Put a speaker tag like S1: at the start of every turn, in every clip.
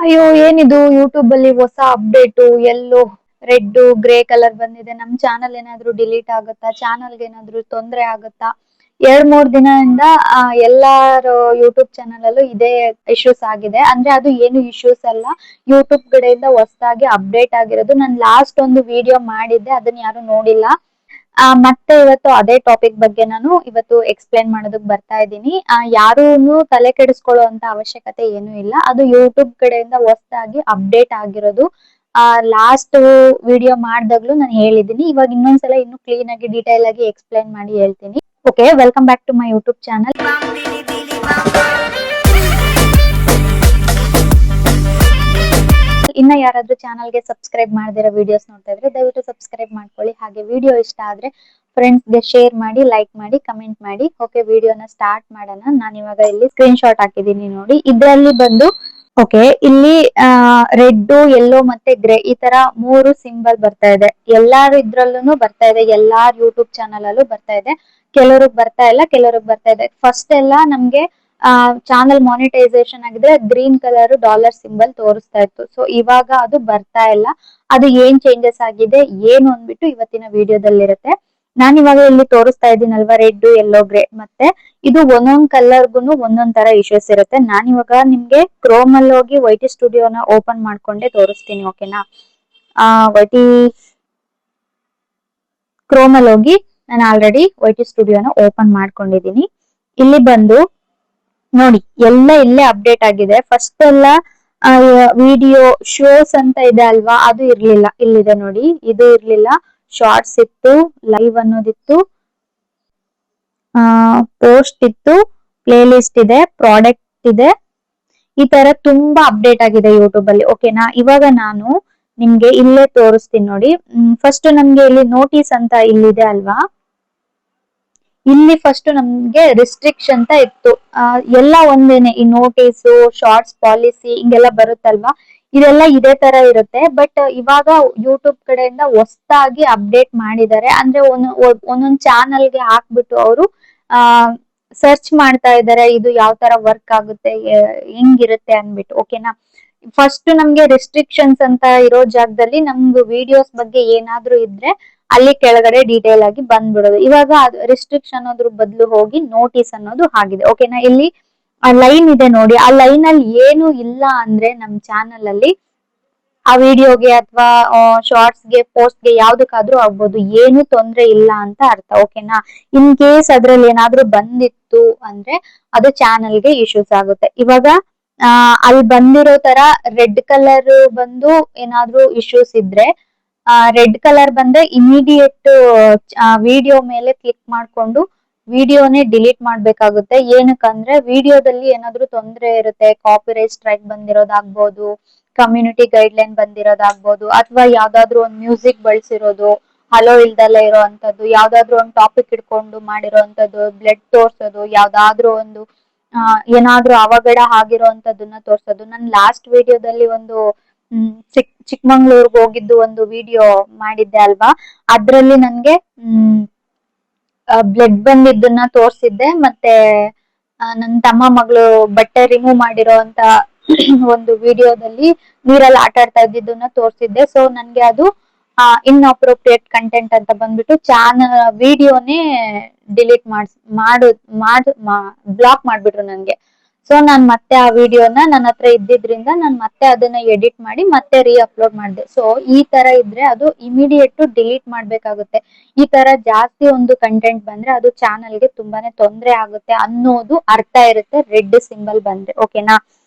S1: ಅಯ್ಯೋ ಏನಿದು ಯೂಟ್ಯೂಬ್ ಅಲ್ಲಿ ಹೊಸ ಅಪ್ಡೇಟು ಎಲ್ಲೋ ರೆಡ್ ಗ್ರೇ ಕಲರ್ ಬಂದಿದೆ. ನಮ್ ಚಾನಲ್ ಏನಾದ್ರು ಡಿಲೀಟ್ ಆಗುತ್ತಾ, ಚಾನಲ್ಗೆ ಏನಾದ್ರು ತೊಂದ್ರೆ ಆಗುತ್ತಾ? 2-3 ದಿನದಿಂದ ಎಲ್ಲಾರು ಯೂಟ್ಯೂಬ್ ಚಾನಲ್ ಅಲ್ಲೂ ಇದೇ ಇಶ್ಯೂಸ್ ಆಗಿದೆ. ಅಂದ್ರೆ ಅದು ಏನು ಇಶ್ಯೂಸ್ ಅಲ್ಲ, ಯೂಟ್ಯೂಬ್ ಕಡೆಯಿಂದ ಹೊಸದಾಗಿ ಅಪ್ಡೇಟ್ ಆಗಿರೋದು. ನಾನು ಲಾಸ್ಟ್ ಒಂದು ವಿಡಿಯೋ ಮಾಡಿದ್ದೆ, ಅದನ್ನ ಯಾರು ನೋಡಿಲ್ಲ. ಮತ್ತೆ ಇವತ್ತು ಅದೇ ಟಾಪಿಕ್ ಬಗ್ಗೆ ನಾನು ಇವತ್ತು ಎಕ್ಸ್ಪ್ಲೇನ್ ಮಾಡೋದಕ್ ಬರ್ತಾ ಇದ್ದೀನಿ. ಯಾರೂನು ತಲೆ ಕೆಡಿಸ್ಕೊಳ್ಳೋ ಅಂತ ಅವಶ್ಯಕತೆ ಏನು ಇಲ್ಲ. ಅದು ಯೂಟ್ಯೂಬ್ ಕಡೆಯಿಂದ ಹೊಸದಾಗಿ ಅಪ್ಡೇಟ್ ಆಗಿರೋದು. ಲಾಸ್ಟ್ ವಿಡಿಯೋ ಮಾಡ್ದಾಗ್ಲೂ ನಾನು ಹೇಳಿದ್ದೀನಿ. ಇವಾಗ ಇನ್ನೊಂದ್ಸಲ ಇನ್ನು ಕ್ಲೀನ್ ಆಗಿ ಡೀಟೇಲ್ ಆಗಿ ಎಕ್ಸ್ಪ್ಲೇನ್ ಮಾಡಿ ಹೇಳ್ತೀನಿ. Okay, welcome back to my YouTube channel. ಇನ್ನ ಯಾರಾದ್ರೂ ಚಾನಲ್ಗೆ ಸಬ್ಸ್ಕ್ರೈಬ್ ಮಾಡದಿರೋ ವಿಡಿಯೋಸ್ ನೋಡ್ತಾ ಇದ್ರೆ ದಯವಿಟ್ಟು ಸಬ್ಸ್ಕ್ರೈಬ್ ಮಾಡ್ಕೊಳ್ಳಿ. ಹಾಗೆ ವಿಡಿಯೋ ಇಷ್ಟ ಆದ್ರೆ ಫ್ರೆಂಡ್ಸ್ಗೆ ಶೇರ್ ಮಾಡಿ, ಲೈಕ್ ಮಾಡಿ, ಕಮೆಂಟ್ ಮಾಡಿ. ಓಕೆ, ವಿಡಿಯೋನ ಸ್ಟಾರ್ಟ್ ಮಾಡೋಣ. ನಾನು ಇವಾಗ ಇಲ್ಲಿ ಸ್ಕ್ರೀನ್ ಶಾಟ್ ಹಾಕಿದೀನಿ ನೋಡಿ. ಇದರಲ್ಲಿ ಬಂದು ಓಕೆ, ಇಲ್ಲಿ ರೆಡ್, ಯೆಲ್ಲೋ ಮತ್ತೆ ಗ್ರೇ ಈ ತರ 3 ಸಿಂಬಲ್ ಬರ್ತಾ ಇದೆ. ಎಲ್ಲಾರ ಇದ್ರಲ್ಲೂ ಬರ್ತಾ ಇದೆ, ಎಲ್ಲಾರ್ ಯೂಟ್ಯೂಬ್ ಚಾನಲ್ ಅಲ್ಲೂ ಬರ್ತಾ ಇದೆ. ಕೆಲವ್ರಿಗೆ ಬರ್ತಾ ಇಲ್ಲ, ಕೆಲವ್ರಿಗೆ ಬರ್ತಾ ಇದೆ. ಫಸ್ಟ್ ಎಲ್ಲ ನಮ್ಗೆ ಚಾನಲ್ ಮಾನಿಟೈಸೇಷನ್ ಆಗಿದ್ರೆ ಗ್ರೀನ್ ಕಲರ್ ಡಾಲರ್ ಸಿಂಬಲ್ ತೋರಿಸ್ತಾ ಇತ್ತು. ಸೊ ಇವಾಗ ಅದು ಬರ್ತಾ ಇಲ್ಲ. ಅದು ಏನ್ ಚೇಂಜಸ್ ಆಗಿದೆ ಏನು ಅಂದ್ಬಿಟ್ಟು ಇವತ್ತಿನ ವಿಡಿಯೋದಲ್ಲಿರುತ್ತೆ. ನಾನ್ ಇವಾಗ ಇಲ್ಲಿ ತೋರಿಸ್ತಾ ಇದ್ದೀನಲ್ವಾ, ರೆಡ್, ಯೆಲ್ಲೋ, ಗ್ರೇ. ಮತ್ತೆ ಇದು ಒಂದೊಂದ್ ಕಲರ್ಗುನು ಒಂದೊಂದ್ ತರ ಇಶ್ಯೂಸ್ ಇರುತ್ತೆ. ನಾನ್ ಇವಾಗ ನಿಮ್ಗೆ ಕ್ರೋಮ್ ಅಲ್ಲಿ ಹೋಗಿ ವೈಟಿ ಸ್ಟುಡಿಯೋನ ಓಪನ್ ಮಾಡ್ಕೊಂಡೆ ತೋರಿಸ್ತೀನಿ. ಓಕೆನಾ? ವೈಟಿ ಕ್ರೋಮ್ ಅಲ್ಲಿ ಹೋಗಿ ನಾನು ಆಲ್ರೆಡಿ ವೈಟಿ ಸ್ಟುಡಿಯೋನ ಓಪನ್ ಮಾಡ್ಕೊಂಡಿದೀನಿ. ಇಲ್ಲಿ ಬಂದು ನೋಡಿ, ಎಲ್ಲ ಇಲ್ಲೇ ಅಪ್ಡೇಟ್ ಆಗಿದೆ. ಫಸ್ಟ್ ಎಲ್ಲ ವಿಡಿಯೋ ಶೋಸ್ ಅಂತ ಇದೆ ಅಲ್ವಾ, ಅದು ಇರ್ಲಿಲ್ಲ. ಇಲ್ಲಿದೆ ನೋಡಿ, ಇದು ಇರ್ಲಿಲ್ಲ. ಶಾರ್ಟ್ಸ್ ಇತ್ತು, ಲೈವ್ ಅನ್ನೋದಿತ್ತು, ಪೋಸ್ಟ್ ಇತ್ತು, ಪ್ಲೇ ಲಿಸ್ಟ್ ಇದೆ, ಪ್ರಾಡಕ್ಟ್ ಇದೆ. ಈ ತರ ತುಂಬಾ ಅಪ್ಡೇಟ್ ಆಗಿದೆ ಯೂಟ್ಯೂಬ್ ಅಲ್ಲಿ. ಓಕೆನಾ? ಇವಾಗ ನಾನು ನಿಮ್ಗೆ ಇಲ್ಲೇ ತೋರಿಸ್ತೀನಿ ನೋಡಿ. ಫಸ್ಟ್ ನಮ್ಗೆ ಇಲ್ಲಿ ನೋಟಿಸ್ ಅಂತ ಇಲ್ಲಿದೆ ಅಲ್ವಾ, ಇಲ್ಲಿ ಫಸ್ಟ್ ನಮ್ಗೆ ರಿಸ್ಟ್ರಿಕ್ಷನ್ ಅಂತ ಇತ್ತು. ಎಲ್ಲ ಒಂದೇನೆ, ಈ ನೋಟಿಸ್, ಶಾರ್ಟ್ಸ್ ಪಾಲಿಸಿ ಹಿಂಗೆಲ್ಲ ಬರುತ್ತಲ್ವಾ, ಇದೆಲ್ಲ ಇದೇ ತರ ಇರುತ್ತೆ. ಬಟ್ ಇವಾಗ ಯೂಟ್ಯೂಬ್ ಕಡೆಯಿಂದ ಹೊಸದಾಗಿ ಅಪ್ಡೇಟ್ ಮಾಡಿದ್ದಾರೆ. ಅಂದ್ರೆ ಒಂದೊಂದ್ ಚಾನಲ್ಗೆ ಹಾಕ್ಬಿಟ್ಟು ಅವರು ಸರ್ಚ್ ಮಾಡ್ತಾ ಇದಾರೆ, ಇದು ಯಾವ ತರ ವರ್ಕ್ ಆಗುತ್ತೆ, ಹೆಂಗಿರುತ್ತೆ ಅನ್ಬಿಟ್ಟು. ಓಕೆನಾ? ಫಸ್ಟ್ ನಮ್ಗೆ ರೆಸ್ಟ್ರಿಕ್ಷನ್ಸ್ ಅಂತ ಇರೋ ಜಾಗದಲ್ಲಿ ನಮ್ದು ವಿಡಿಯೋಸ್ ಬಗ್ಗೆ ಏನಾದ್ರೂ ಇದ್ರೆ ಅಲ್ಲಿ ಕೆಳಗಡೆ ಡೀಟೇಲ್ ಆಗಿ ಬಂದ್ಬಿಡೋದು. ಇವಾಗ ರೆಸ್ಟ್ರಿಕ್ಷನ್ ಅನ್ನೋದ್ರ ಬದಲು ಹೋಗಿ ನೋಟಿಸ್ ಅನ್ನೋದು ಆಗಿದೆ. ಓಕೆನಾ? ಇಲ್ಲಿ ಆ ಲೈನ್ ಇದೆ ನೋಡಿ, ಆ ಲೈನ್ ಅಲ್ಲಿ ಏನು ಇಲ್ಲ ಅಂದ್ರೆ ನಮ್ ಚಾನಲ್ ಅಲ್ಲಿ ಆ ವಿಡಿಯೋಗೆ ಅಥವಾ ಶಾರ್ಟ್ಸ್ಗೆ, ಪೋಸ್ಟ್ಗೆ ಯಾವ್ದಕ್ಕಾದ್ರೂ ಆಗ್ಬೋದು, ಏನು ತೊಂದ್ರೆ ಇಲ್ಲ ಅಂತ ಅರ್ಥ. ಓಕೆನಾ? ಇನ್ ಕೇಸ್ ಅದ್ರಲ್ಲಿ ಏನಾದ್ರೂ ಬಂದಿತ್ತು ಅಂದ್ರೆ ಅದು ಚಾನಲ್ಗೆ ಇಶ್ಯೂಸ್ ಆಗುತ್ತೆ. ಇವಾಗ ಅಲ್ಲಿ ಬಂದಿರೋ ತರ ರೆಡ್ ಕಲರ್ ಬಂದು ಏನಾದ್ರೂ ಇಶ್ಯೂಸ್ ಇದ್ರೆ, ರೆಡ್ ಕಲರ್ ಬಂದ್ರೆ ಇಮಿಡಿಯೇಟ್ ವಿಡಿಯೋ ಮೇಲೆ ಕ್ಲಿಕ್ ಮಾಡ್ಕೊಂಡು ವಿಡಿಯೋನೇ ಡಿಲೀಟ್ ಮಾಡ್ಬೇಕಾಗುತ್ತೆ. ಏನಕ್ಕಂದ್ರೆ ವಿಡಿಯೋದಲ್ಲಿ ಏನಾದ್ರೂ ತೊಂದ್ರೆ ಇರುತ್ತೆ, ಕಾಪಿರೈಟ್ ಸ್ಟ್ರೈಕ್ ಬಂದಿರೋದಾಗ್ಬೋದು, ಕಮ್ಯುನಿಟಿ ಗೈಡ್ ಲೈನ್ ಬಂದಿರೋದಾಗ್ಬೋದು, ಅಥವಾ ಯಾವ್ದಾದ್ರು ಒಂದು ಮ್ಯೂಸಿಕ್ ಬಳಸಿರೋದು, ಹಲೋ ಇಲ್ದಲ್ಲ ಇರೋ ಅಂತದ್ದು, ಯಾವ್ದಾದ್ರು ಒಂದು ಟಾಪಿಕ್ ಇಟ್ಕೊಂಡು ಮಾಡಿರೋಂಥದ್ದು, ಬ್ಲಡ್ ತೋರ್ಸೋದು, ಯಾವ್ದಾದ್ರು ಒಂದು ಏನಾದ್ರೂ ಅವಘಡ ಆಗಿರೋಂಥದ್ದನ್ನ ತೋರ್ಸೋದು. ನನ್ ಲಾಸ್ಟ್ ವಿಡಿಯೋದಲ್ಲಿ ಒಂದು ಚಿಕ್ಕಮಂಗ್ಳೂರ್ಗೆ ಹೋಗಿದ್ದು ಒಂದು ವಿಡಿಯೋ ಮಾಡಿದ್ದೆ ಅಲ್ವಾ, ಅದ್ರಲ್ಲಿ ನನ್ಗೆ ಬ್ಲಡ್ ಬಂದಿದ್ದನ್ನ ತೋರ್ಸಿದ್ದೆ. ಮತ್ತೆ ನನ್ ತಮ್ಮ ಮಗಳು ಬಟ್ಟೆ ರಿಮೂವ್ ಮಾಡಿರೋ ಅಂತ ಒಂದು ವಿಡಿಯೋದಲ್ಲಿ ನೀರಲ್ಲಿ ಆಟ ಆಡ್ತಾ ಇದ್ದಿದ್ದನ್ನ ತೋರ್ಸಿದ್ದೆ. ಸೊ ನನ್ಗೆ ಅದು ಇನ್ಅಪ್ರೋಪ್ರಿಯೇಟ್ ಕಂಟೆಂಟ್ ಅಂತ ಬಂದ್ಬಿಟ್ಟು ವಿಡಿಯೋನೇ ಡಿಲೀಟ್ ಬ್ಲಾಕ್ ಮಾಡ್ಬಿಟ್ರು ನನ್ಗೆ. ಸೊ ನಾನ್ ಮತ್ತೆ ಆ ವಿಡಿಯೋನ ನನ್ನ ಹತ್ರ ಇದ್ದಿದ್ರಿಂದ ನಾನು ಮತ್ತೆ ಅದನ್ನ ಎಡಿಟ್ ಮಾಡಿ ಮತ್ತೆ ಅಪ್ಲೋಡ್ ಮಾಡಿದೆ. ಸೊ ಈ ತರ ಇದ್ರೆ ಅದು ಇಮಿಡಿಯೇಟ್ ಡಿಲೀಟ್ ಮಾಡ್ಬೇಕಾಗುತ್ತೆ. ಈ ತರ ಜಾಸ್ತಿ ಒಂದು ಕಂಟೆಂಟ್ ಬಂದ್ರೆ ಅದು ಚಾನಲ್ಗೆ ತುಂಬಾನೇ ತೊಂದ್ರೆ ಆಗುತ್ತೆ ಅನ್ನೋದು ಅರ್ಥ ಇರುತ್ತೆ ರೆಡ್ ಸಿಂಬಲ್ ಬಂದ್ರೆ. ಓಕೆನಾ?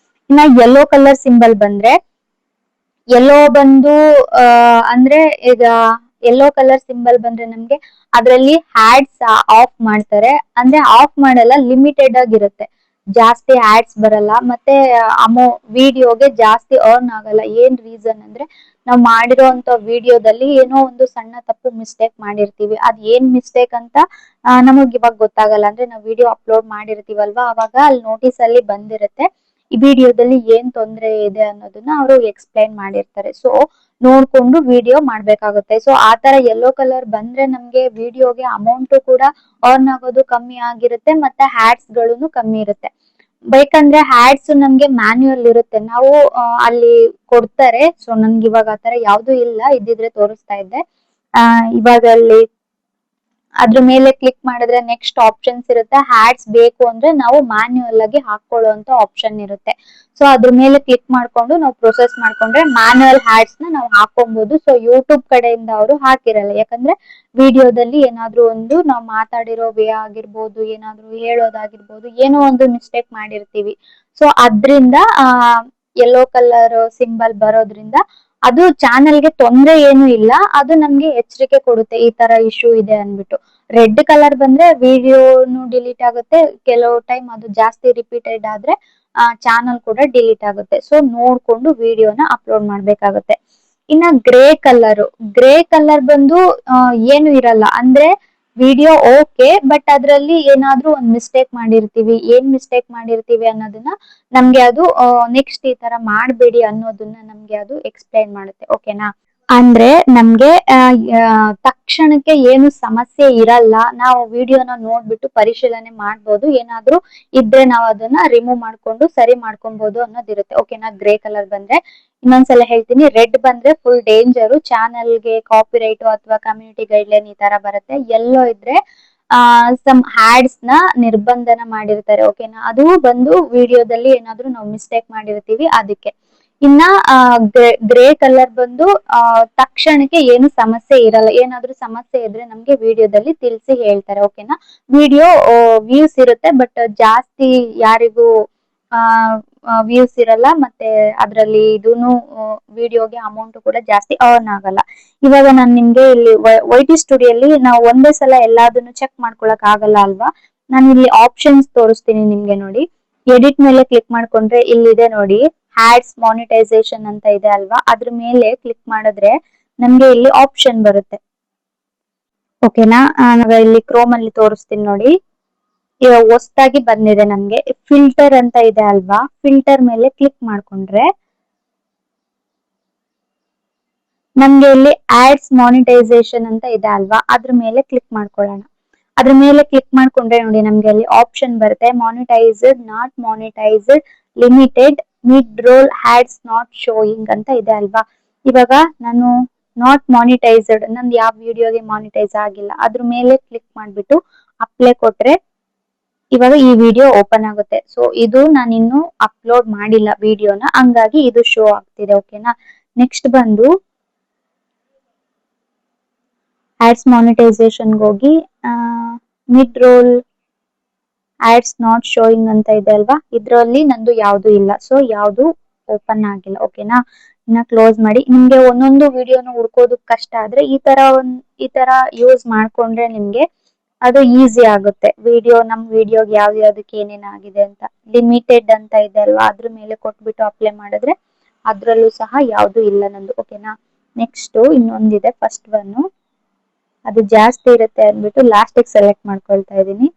S1: ಇನ್ನ ಯೆಲ್ಲೋ ಕಲರ್ ಸಿಂಬಲ್ ಬಂದ್ರೆ, ಯೆಲ್ಲೋ ಬಂದು ಅಂದ್ರೆ ಈಗ ಯೆಲ್ಲೋ ಕಲರ್ ಸಿಂಬಲ್ ಬಂದ್ರೆ ನಮ್ಗೆ ಅದ್ರಲ್ಲಿ ಹ್ಯಾಡ್ಸ್ ಆಫ್ ಮಾಡ್ತಾರೆ. ಅಂದ್ರೆ ಆಫ್ ಮಾಡಲ್ಲ, ಲಿಮಿಟೆಡ್ ಆಗಿರುತ್ತೆ, ಜಾಸ್ತಿ ಆಡ್ಸ್ ಬರಲ್ಲ. ಮತ್ತೆ ವಿಡಿಯೋಗೆ ಜಾಸ್ತಿ ಅರ್ನ್ ಆಗಲ್ಲ. ಏನ್ ರೀಸನ್ ಅಂದ್ರೆ ನಾವ್ ಮಾಡಿರೋಂತ ವಿಡಿಯೋದಲ್ಲಿ ಏನೋ ಒಂದು ಸಣ್ಣ ತಪ್ಪು ಮಿಸ್ಟೇಕ್ ಮಾಡಿರ್ತೀವಿ. ಅದ್ ಏನ್ ಮಿಸ್ಟೇಕ್ ಅಂತ ನಮಗ್ ಇವಾಗ ಗೊತ್ತಾಗಲ್ಲ. ಅಂದ್ರೆ ನಾವ್ ವಿಡಿಯೋ ಅಪ್ಲೋಡ್ ಮಾಡಿರ್ತೀವಲ್ವಾ, ಅವಾಗ ಅಲ್ಲಿ ನೋಟಿಸ್ ಅಲ್ಲಿ ಬಂದಿರುತ್ತೆ ಈ ವಿಡಿಯೋದಲ್ಲಿ ಏನ್ ತೊಂದ್ರೆ ಇದೆ ಅನ್ನೋದನ್ನ ಅವರು ಎಕ್ಸ್ಪ್ಲೈನ್ ಮಾಡಿರ್ತಾರೆ. ಸೊ ನೋಡ್ಕೊಂಡು ವಿಡಿಯೋ ಮಾಡ್ಬೇಕಾಗುತ್ತೆ. ಸೊ ಆತರ ಯೆಲ್ಲೋ ಕಲರ್ ಬಂದ್ರೆ ನಮ್ಗೆ ವಿಡಿಯೋಗೆ ಅಮೌಂಟ್ ಕೂಡ ಅರ್ನ್ ಆಗೋದು ಕಮ್ಮಿ ಆಗಿರುತ್ತೆ, ಮತ್ತೆ ಹ್ಯಾಡ್ಸ್ ಗಳು ಕಮ್ಮಿ ಇರುತ್ತೆ. ಬೇಕಂದ್ರೆ ಹ್ಯಾಡ್ಸ್ ನಮ್ಗೆ ಮ್ಯಾನ್ಯುಯಲ್ ಇರುತ್ತೆ, ನಾವು ಅಲ್ಲಿ ಕೊಡ್ತಾರೆ. ಸೊ ನನ್ಗೆ ಇವಾಗ ಆತರ ಯಾವ್ದು ಇಲ್ಲ, ಇದ್ದಿದ್ರೆ ತೋರಿಸ್ತಾ ಇದ್ದೆ. ಇವಾಗ ಅಲ್ಲಿ ಅದ್ರ ಮೇಲೆ ಕ್ಲಿಕ್ ಮಾಡಿದ್ರೆ ನೆಕ್ಸ್ಟ್ ಆಪ್ಷನ್ಸ್ ಇರುತ್ತೆ. ಹ್ಯಾಡ್ಸ್ ಬೇಕು ಅಂದ್ರೆ ನಾವು ಮ್ಯಾನ್ಯುಯಲ್ ಆಗಿ ಹಾಕೊಳ್ಳುವಂತ ಆಪ್ಷನ್ ಇರುತ್ತೆ. ಸೊ ಅದ್ರ ಮೇಲೆ ಕ್ಲಿಕ್ ಮಾಡ್ಕೊಂಡು ನಾವು ಪ್ರೊಸೆಸ್ ಮಾಡ್ಕೊಂಡ್ರೆ ಮ್ಯಾನ್ಯುಯಲ್ ಹ್ಯಾಡ್ಸ್ ನ ನಾವು ಹಾಕೊಬಹುದು. ಸೊ ಯೂಟ್ಯೂಬ್ ಕಡೆಯಿಂದ ಅವರು ಹಾಕಿರಲ್ಲ, ಯಾಕಂದ್ರೆ ವಿಡಿಯೋದಲ್ಲಿ ಏನಾದ್ರೂ ಒಂದು ನಾವು ಮಾತಾಡಿರೋ ವೇ ಆಗಿರ್ಬೋದು, ಏನಾದ್ರೂ ಹೇಳೋದಾಗಿರ್ಬೋದು, ಏನೋ ಒಂದು ಮಿಸ್ಟೇಕ್ ಮಾಡಿರ್ತೀವಿ. ಸೊ ಅದ್ರಿಂದ ಯೆಲ್ಲೋ ಕಲರ್ ಸಿಂಬಲ್ ಬರೋದ್ರಿಂದ ಅದು ಚಾನೆಲ್ಗೆ ತೊಂದ್ರೆ ಏನು ಇಲ್ಲ, ಅದು ನಮ್ಗೆ ಎಚ್ಚರಿಕೆ ಕೊಡುತ್ತೆ ಈ ತರ ಇಶ್ಯೂ ಇದೆ ಅನ್ಬಿಟ್ಟು. ರೆಡ್ ಕಲರ್ ಬಂದ್ರೆ ವಿಡಿಯೋನು ಡಿಲೀಟ್ ಆಗುತ್ತೆ, ಕೆಲವು ಟೈಮ್ ಅದು ಜಾಸ್ತಿ ರಿಪೀಟೆಡ್ ಆದ್ರೆ ಚಾನಲ್ ಕೂಡ ಡಿಲೀಟ್ ಆಗುತ್ತೆ. ಸೊ ನೋಡ್ಕೊಂಡು ವಿಡಿಯೋನ ಅಪ್ಲೋಡ್ ಮಾಡ್ಬೇಕಾಗುತ್ತೆ. ಇನ್ನ ಗ್ರೇ ಕಲರ್ ಬಂದು ಏನು ಇರಲ್ಲ, ಅಂದ್ರೆ ವಿಡಿಯೋ ಓಕೆ, ಬಟ್ ಅದ್ರಲ್ಲಿ ಏನಾದ್ರೂ ಒಂದ್ ಮಿಸ್ಟೇಕ್ ಮಾಡಿರ್ತೀವಿ. ಏನ್ ಮಿಸ್ಟೇಕ್ ಮಾಡಿರ್ತೀವಿ ಅನ್ನೋದನ್ನ ನಮ್ಗೆ ಅದು ನೆಕ್ಸ್ಟ್ ಈ ತರ ಮಾಡ್ಬೇಡಿ ಅನ್ನೋದನ್ನ ನಮ್ಗೆ ಅದು ಎಕ್ಸ್ಪ್ಲೈನ್ ಮಾಡುತ್ತೆ. ಓಕೆನಾ? ಅಂದ್ರೆ ನಮ್ಗೆ ತಕ್ಷಣಕ್ಕೆ ಏನು ಸಮಸ್ಯೆ ಇರಲ್ಲ, ನಾವು ವಿಡಿಯೋನ ನೋಡ್ಬಿಟ್ಟು ಪರಿಶೀಲನೆ ಮಾಡ್ಬೋದು. ಏನಾದ್ರೂ ಇದ್ರೆ ನಾವು ಅದನ್ನ ರಿಮೂವ್ ಮಾಡ್ಕೊಂಡು ಸರಿ ಮಾಡ್ಕೊಬಹುದು ಅನ್ನೋದಿರುತ್ತೆ. ಓಕೆನಾ? ಗ್ರೇ ಕಲರ್ ಬಂದ್ರೆ. ಇನ್ನೊಂದ್ಸಲ ಹೇಳ್ತೀನಿ, ರೆಡ್ ಬಂದ್ರೆ ಫುಲ್ ಡೇಂಜರು, ಚಾನಲ್ಗೆ ಕಾಪಿರೈಟ್ ಅಥವಾ ಕಮ್ಯುನಿಟಿ ಗೈಡ್ಲೈನ್ ಈ ತರ ಬರುತ್ತೆ. ಎಲ್ಲೋ ಇದ್ರೆ ಸಮ್ ಹ್ಯಾಡ್ಸ್ ನ ನಿರ್ಬಂಧನ ಮಾಡಿರ್ತಾರೆ. ಓಕೆನಾ? ಅದು ಬಂದು ವಿಡಿಯೋದಲ್ಲಿ ಏನಾದ್ರೂ ನಾವು ಮಿಸ್ಟೇಕ್ ಮಾಡಿರ್ತೀವಿ ಅದಕ್ಕೆ. ಇನ್ನ ಗ್ರೇ ಕಲರ್ ಬಂದು ತಕ್ಷಣಕ್ಕೆ ಏನು ಸಮಸ್ಯೆ ಇರಲ್ಲ, ಏನಾದ್ರೂ ಸಮಸ್ಯೆ ಇದ್ರೆ ನಮ್ಗೆ ವಿಡಿಯೋದಲ್ಲಿ ತಿಳಿಸಿ ಹೇಳ್ತಾರೆ. ಓಕೆನಾ? ವಿಡಿಯೋ ವ್ಯೂಸ್ ಇರುತ್ತೆ, ಬಟ್ ಜಾಸ್ತಿ ಯಾರಿಗೂ ವ್ಯೂಸ್ ಇರಲ್ಲ, ಮತ್ತೆ ಅದ್ರಲ್ಲಿ ಇದೂನು ವಿಡಿಯೋಗೆ ಅಮೌಂಟ್ ಕೂಡ ಜಾಸ್ತಿ ಅರ್ನ್ ಆಗಲ್ಲ. ಇವಾಗ ನಾನು ನಿಮ್ಗೆ ಇಲ್ಲಿ YT ಸ್ಟುಡಿಯೋಲಿ ನಾವು ಒಂದೇ ಸಲ ಎಲ್ಲದನ್ನು ಚೆಕ್ ಮಾಡ್ಕೊಳಕ್ ಆಗಲ್ಲ ಅಲ್ವಾ. ನಾನು ಇಲ್ಲಿ ಆಪ್ಷನ್ಸ್ ತೋರಿಸ್ತೀನಿ ನಿಮ್ಗೆ ನೋಡಿ. ಎಡಿಟ್ ಮೇಲೆ ಕ್ಲಿಕ್ ಮಾಡ್ಕೊಂಡ್ರೆ ಇಲ್ಲಿದೆ ನೋಡಿ, ಹ್ಯಾಡ್ಸ್ ಮಾನಿಟೈಸೇಷನ್ ಅಂತ ಇದೆ ಅಲ್ವಾ, ಅದ್ರ ಮೇಲೆ ಕ್ಲಿಕ್ ಮಾಡಿದ್ರೆ ನಮ್ಗೆ ಇಲ್ಲಿ ಆಪ್ಷನ್ ಬರುತ್ತೆ. ಓಕೆನಾ? ನಾವ್ ಇಲ್ಲಿ ಕ್ರೋಮ್ ಅಲ್ಲಿ ತೋರಿಸ್ತೀನಿ ನೋಡಿ. ಇವಾಗ ಹೊಸದಾಗಿ ಬಂದಿದೆ ನಮ್ಗೆ ಫಿಲ್ಟರ್ ಅಂತ ಇದೆ ಅಲ್ವಾ, ಫಿಲ್ಟರ್ ಮೇಲೆ ಕ್ಲಿಕ್ ಮಾಡ್ಕೊಂಡ್ರೆ ನಮ್ಗೆ ಇಲ್ಲಿ ಆಡ್ಸ್ ಮಾನಿಟೈಸೇಷನ್ ಅಂತ ಇದೆ ಅಲ್ವಾ, ಅದ್ರ ಮೇಲೆ ಕ್ಲಿಕ್ ಮಾಡ್ಕೊಳ್ಳೋಣ. ಅದ್ರ ಮೇಲೆ ಕ್ಲಿಕ್ ಮಾಡ್ಕೊಂಡ್ರೆ ನೋಡಿ ನಮ್ಗೆ ಅಲ್ಲಿ ಆಪ್ಷನ್ ಬರುತ್ತೆ, monetised, not monetised, limited, mid roll, ads not showing ಅಂತ ಇದೆ ಅಲ್ವಾ. ಇವಾಗ ನಾನು ನಾಟ್ ಮಾನಿಟೈಸ್ಡ್, ನಂದು ಯಾವ ವಿಡಿಯೋಗೆ ಮಾನಿಟೈಸ್ ಆಗಿಲ್ಲ, ಅದ್ರ ಮೇಲೆ ಕ್ಲಿಕ್ ಮಾಡ್ಬಿಟ್ಟು ಅಪ್ಲೈ ಕೊಟ್ರೆ ಇವಾಗ ಈ ವಿಡಿಯೋ ಓಪನ್ ಆಗುತ್ತೆ. ಸೊ ಇದು ನಾನು ಇನ್ನು ಅಪ್ಲೋಡ್ ಮಾಡಿಲ್ಲ ವಿಡಿಯೋನ, ಹಂಗಾಗಿ ಇದು ಶೋ ಆಗ್ತಿದೆ. ಓಕೆನಾ? ನೆಕ್ಸ್ಟ್ ಬಂದು ಆಡ್ಸ್ ಮಾನಿಟೈಸೇಷನ್ ಹೋಗಿ mid roll ads not showing ಅಂತ ಇದೆ ಅಲ್ವಾ, ಇದ್ರಲ್ಲಿ ನಂದು ಯಾವ್ದು ಇಲ್ಲ, ಸೊ ಯಾವ್ದು ಓಪನ್ ಆಗಿಲ್ಲ. ಓಕೆನಾ? ಇನ್ನ ಕ್ಲೋಸ್ ಮಾಡಿ. ನಿಮ್ಗೆ ಒಂದೊಂದು ವಿಡಿಯೋನ ಹುಡ್ಕೋದಕ್ ಕಷ್ಟ ಆದ್ರೆ ಈ ತರ ಯೂಸ್ ಮಾಡ್ಕೊಂಡ್ರೆ ನಿಮ್ಗೆ ಅದು ಈಸಿ ಆಗುತ್ತೆ. ನಮ್ ವಿಡಿಯೋಗೆ ಯಾವ್ದಕ್ಕೆ ಏನೇನಾಗಿದೆ ಅಂತ. ಲಿಮಿಟೆಡ್ ಅಂತ ಇದೆ ಅಲ್ವಾ, ಅದ್ರ ಮೇಲೆ ಕೊಟ್ಬಿಟ್ಟು ಅಪ್ಲೈ ಮಾಡಿದ್ರೆ ಅದ್ರಲ್ಲೂ ಸಹ ಯಾವ್ದು ಇಲ್ಲ ನಂದು. ಓಕೆನಾ? ನೆಕ್ಸ್ಟ್ ಇನ್ನೊಂದಿದೆ, ಫಸ್ಟ್ ಒನ್ ಅದು ಜಾಸ್ತಿ ಇರುತ್ತೆ ಅಂದ್ಬಿಟ್ಟು ಲಾಸ್ಟ್ ಸೆಲೆಕ್ಟ್ ಮಾಡ್ಕೊಳ್ತಾ ಇದೀನಿ.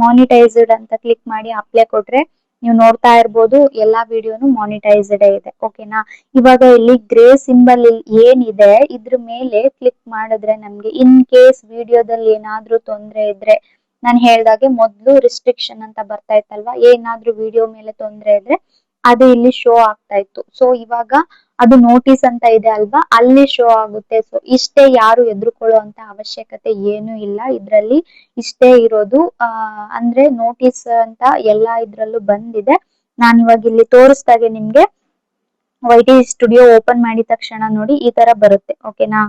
S1: ಮಾನಿಟೈಸ್ಡ್ ಅಂತ ಕ್ಲಿಕ್ ಮಾಡಿ ಅಪ್ಲೈ ಕೊಟ್ರೆ ನೀವು ನೋಡ್ತಾ ಇರ್ಬೋದು ಎಲ್ಲಾ ವಿಡಿಯೋನು ಮಾನಿಟೈಸ್ಡ್ ಇದೆ. ಓಕೆನಾ? ಇವಾಗ ಇಲ್ಲಿ ಗ್ರೇ ಸಿಂಬಲ್ ಏನಿದೆ ಇದ್ರ ಮೇಲೆ ಕ್ಲಿಕ್ ಮಾಡಿದ್ರೆ ನಮ್ಗೆ ಇನ್ ಕೇಸ್ ವಿಡಿಯೋದಲ್ಲಿ ಏನಾದ್ರೂ ತೊಂದ್ರೆ ಇದ್ರೆ, ನಾನು ಹೇಳ್ದಾಗೆ ಮೊದ್ಲು ರಿಸ್ಟ್ರಿಕ್ಷನ್ ಅಂತ ಬರ್ತಾ ಇತ್ತಲ್ವಾ, ಏನಾದ್ರೂ ವಿಡಿಯೋ ಮೇಲೆ ತೊಂದ್ರೆ ಇದ್ರೆ ಅದು ಇಲ್ಲಿ ಶೋ ಆಗ್ತಾ ಇತ್ತು. ಸೊ ಇವಾಗ ಅದು ನೋಟಿಸ್ ಅಂತ ಇದೆ ಅಲ್ವಾ, ಅಲ್ಲಿ ಶೋ ಆಗುತ್ತೆ. ಸೊ ಇಷ್ಟೇ, ಯಾರು ಎದುರುಕೊಳ್ಳೋ ಅಂತ ಅವಶ್ಯಕತೆ ಏನು ಇಲ್ಲ ಇದ್ರಲ್ಲಿ. ಇಷ್ಟೇ ಇರೋದು. ಅಂದ್ರೆ ನೋಟಿಸ್ ಅಂತ ಎಲ್ಲಾ ಇದ್ರಲ್ಲೂ ಬಂದಿದೆ. ನಾನು ಇವಾಗ ಇಲ್ಲಿ ತೋರಿಸ್ದಾಗೆ ನಿಮ್ಗೆ YT ಸ್ಟುಡಿಯೋ ಓಪನ್ ಮಾಡಿದ ತಕ್ಷಣ ನೋಡಿ ಈ ತರ ಬರುತ್ತೆ. ಓಕೆನಾ?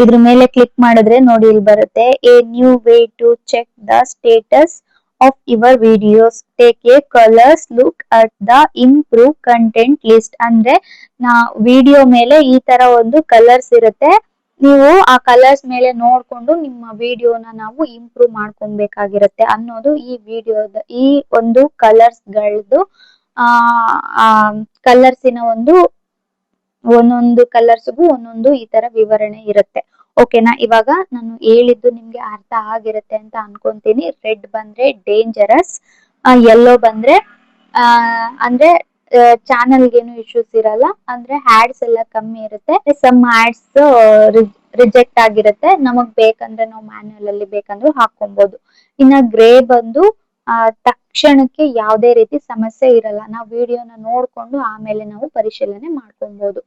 S1: ಇದ್ರ ಮೇಲೆ ಕ್ಲಿಕ್ ಮಾಡಿದ್ರೆ ನೋಡಿ ಇಲ್ಲಿ ಬರುತ್ತೆ, a new way to check the status of your videos, take a colours look at the improve content list. ಅಂದ್ರೆ ವಿಡಿಯೋ ಮೇಲೆ ಈ ತರ ಒಂದು ಕಲರ್ಸ್ ಇರುತ್ತೆ, ನೀವು ಆ ಕಲರ್ಸ್ ಮೇಲೆ ನೋಡ್ಕೊಂಡು ನಿಮ್ಮ ವಿಡಿಯೋನ ನಾವು ಇಂಪ್ರೂವ್ ಮಾಡ್ಕೊಬೇಕಾಗಿರುತ್ತೆ ಅನ್ನೋದು ಈ ಒಂದು ಕಲರ್ಸ್ ಗಳದ್ದು ಕಲರ್ಸಿನ ಒಂದೊಂದು ಕಲರ್ಸ್ಗೂ ಒಂದೊಂದು ಈ ತರ ವಿವರಣೆ ಇರುತ್ತೆ. ಓಕೆನಾ? ಇವಾಗ ನಾನು ಹೇಳಿದ್ದು ನಿಮ್ಗೆ ಅರ್ಥ ಆಗಿರುತ್ತೆ ಅಂತ ಅನ್ಕೊಂತೀನಿ. ರೆಡ್ ಬಂದ್ರೆ ಡೇಂಜರಸ್, ಯೆಲ್ಲೋ ಬಂದ್ರೆ ಅಂದ್ರೆ ಚಾನಲ್ಗೇನು ಇಶ್ಯೂಸ್ ಇರಲ್ಲ, ಅಂದ್ರೆ ಹ್ಯಾಡ್ಸ್ ಎಲ್ಲ ಕಮ್ಮಿ ಇರುತ್ತೆ. ಸಮ್ ಹ್ಯಾಡ್ಸ್ ರಿಜೆಕ್ಟ್ ಆಗಿರುತ್ತೆ. ನಮಗ್ ಬೇಕಂದ್ರೆ ನಾವು ಮ್ಯಾನ್ಯುಯಲ್ ಅಲ್ಲಿ ಬೇಕಂದ್ರೂ ಹಾಕೊಬಹುದು. ಇನ್ನ ಗ್ರೇ ಬಂದು ತಕ್ಷಣಕ್ಕೆ ಯಾವುದೇ ರೀತಿ ಸಮಸ್ಯೆ ಇರಲ್ಲ. ನಾವು ವಿಡಿಯೋನ ನೋಡ್ಕೊಂಡು ಆಮೇಲೆ ನಾವು ಪರಿಶೀಲನೆ ಮಾಡ್ಕೊಬಹುದು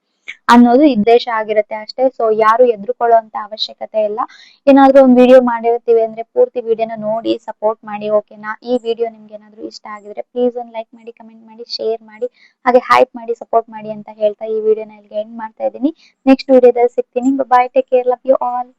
S1: ಅನ್ನೋದು ಉದ್ದೇಶ ಆಗಿರುತ್ತೆ ಅಷ್ಟೇ. ಸೊ ಯಾರು ಹೆದರ್ಕೊಳ್ಳುವಂತ ಅವಶ್ಯಕತೆ ಇಲ್ಲ. ಏನಾದ್ರೂ ಒಂದು ವಿಡಿಯೋ ಮಾಡಿರ್ತೀವಿ ಅಂದ್ರೆ ಪೂರ್ತಿ ವಿಡಿಯೋನ ನೋಡಿ ಸಪೋರ್ಟ್ ಮಾಡಿ. ಓಕೆನಾ? ಈ ವಿಡಿಯೋ ನಿಮ್ಗೆ ಏನಾದ್ರೂ ಇಷ್ಟ ಆಗಿದ್ರೆ ಪ್ಲೀಸ್ ಒಂದು ಲೈಕ್ ಮಾಡಿ, ಕಮೆಂಟ್ ಮಾಡಿ, ಶೇರ್ ಮಾಡಿ, ಹಾಗೆ ಹೈಪ್ ಮಾಡಿ, ಸಪೋರ್ಟ್ ಮಾಡಿ ಅಂತ ಹೇಳ್ತಾ ಈ ವಿಡಿಯೋನ ಇಲ್ಲಿಗೆ ಎಂಡ್ ಮಾಡ್ತಾ ಇದ್ದೀನಿ. ನೆಕ್ಸ್ಟ್ ವಿಡಿಯೋದಲ್ಲಿ ಸಿಗ್ತೀನಿ. Bye, take care, love you all.